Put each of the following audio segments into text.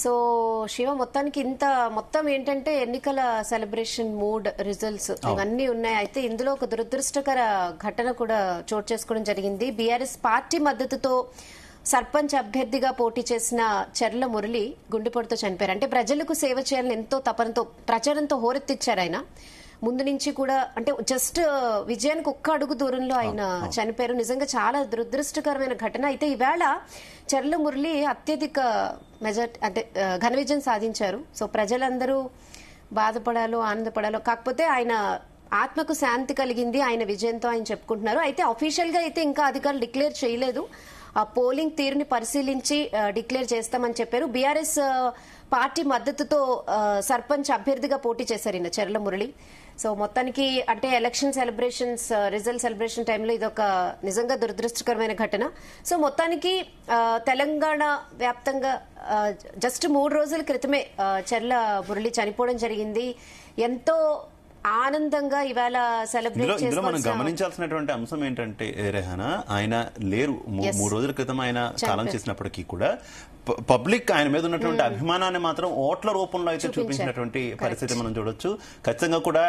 So Shiva మొత్తానికి మొత్తం ఏంటంటే ఎన్నికల సెలబ్రేషన్ మూడ్ రిజల్ట్స్ ఇవన్నీ ఉన్నాయి. అయితే ఇందులో ఒక దురదృష్టకర ఘటన కూడా చోటు చేసుకోవడం జరిగింది. బీఆర్ఎస్ పార్టీ మద్దతుతో సర్పంచ్ అభ్యర్థిగా పోటీ చేసిన చెర్ల మురళి గుండెపోటుతో చనిపోయారు. అంటే ప్రజలకు సేవ చేయాలని ఎంతో తపనతో ప్రచారంతో హోరెత్తిచ్చారు ఆయన. ముందు నుంచి కూడా అంటే జస్ట్ విజయానికి ఒక్క అడుగు దూరంలో ఆయన చనిపోయారు. నిజంగా చాలా దురదృష్టకరమైన ఘటన. అయితే ఈవేళ చెర్ల మురళి అత్యధిక మెజార్టీ అంటే ఘన విజయం సాధించారు. సో ప్రజలందరూ బాధపడాలో ఆనందపడాలో, కాకపోతే ఆయన ఆత్మకు శాంతి కలిగింది ఆయన విజయంతో ఆయన చెప్పుకుంటున్నారు. అయితే అఫీషియల్ గా అయితే ఇంకా అధికారులు డిక్లేర్ చేయలేదు. ఆ పోలింగ్ తీరుని పరిశీలించి డిక్లేర్ చేస్తామని చెప్పారు. బీఆర్ఎస్ పార్టీ మద్దతుతో సర్పంచ్ అభ్యర్థిగా పోటీ చేశారు ఈయన చెర్ల మురళి. సో మొత్తానికి అంటే ఎలక్షన్ సెలబ్రేషన్స్ రిజల్ట్ సెలబ్రేషన్ టైంలో ఇదొక నిజంగా దురదృష్టకరమైన ఘటన. సో మొత్తానికి తెలంగాణ వ్యాప్తంగా జస్ట్ 3 రోజుల క్రితమే చెర్ల మురళి చనిపోవడం జరిగింది. ఎంతో ఆనందంగా ఇవాళ సెలబ్రేట్ ఇందులో మనం గమనించాల్సినటువంటి అంశం ఏంటంటే రెహానా, ఆయన లేరు 3 రోజుల క్రితం ఆయన కాలం చేసినప్పటికీ కూడా పబ్లిక్ ఆయన మీద ఉన్నటువంటి అభిమానాన్ని మాత్రం ఓట్ల రూపంలో అయితే చూపించినటువంటి పరిస్థితి మనం చూడొచ్చు. ఖచ్చితంగా కూడా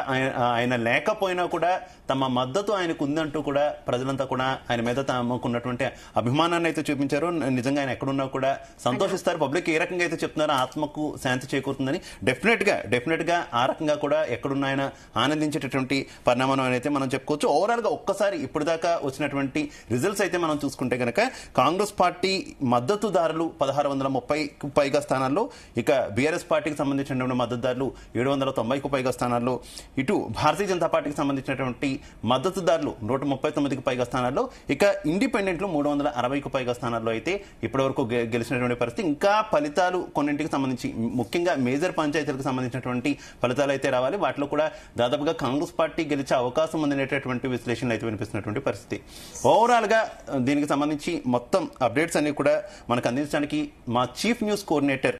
ఆయన లేకపోయినా కూడా తమ మద్దతు ఆయనకు ఉందంటూ కూడా ప్రజలంతా కూడా ఆయన మీద తమకున్నటువంటి అభిమానాన్ని అయితే చూపించారు. నిజంగా ఆయన ఎక్కడున్నా కూడా సంతోషిస్తారు. పబ్లిక్ ఏ రకంగా అయితే చెప్తున్నారో ఆత్మకు శాంతి చేకూరుతుందని డెఫినెట్ గా ఆ రకంగా కూడా ఎక్కడున్న ఆయన ఆనందించేటటువంటి పరిణామం అయితే మనం చెప్పుకోవచ్చు. ఓవరాల్ గా ఒక్కసారి ఇప్పటిదాకా వచ్చినటువంటి రిజల్ట్స్ అయితే మనం చూసుకుంటే కనుక కాంగ్రెస్ పార్టీ మద్దతుదారులు 1630కు పైగా స్థానాల్లో, ఇక బీఆర్ఎస్ పార్టీకి సంబంధించినటువంటి మద్దతుదారులు 790కు పైగా స్థానాల్లో, ఇటు భారతీయ జనతా పార్టీకి సంబంధించినటువంటి మద్దతుదారులు 139కు పైగా స్థానాల్లో, ఇక ఇండిపెండెంట్లు 360కు పైగా స్థానాల్లో అయితే ఇప్పటివరకు గెలిచినటువంటి పరిస్థితి. ఇంకా ఫలితాలు కొన్నింటికి సంబంధించి ముఖ్యంగా మేజర్ పంచాయతీలకు సంబంధించినటువంటి ఫలితాలు అయితే రావాలి. వాటిలో కూడా దాదాపుగా కాంగ్రెస్ పార్టీ గెలిచే అవకాశం ఉందనేటటువంటి విశ్లేషణలు అయితే వినిపిస్తున్నటువంటి పరిస్థితి. ఓవరాల్ గా దీనికి సంబంధించి మొత్తం అప్డేట్స్ అన్ని కూడా మనకు అందించడానికి మా చీఫ్ న్యూస్ కోఆర్డినేటర్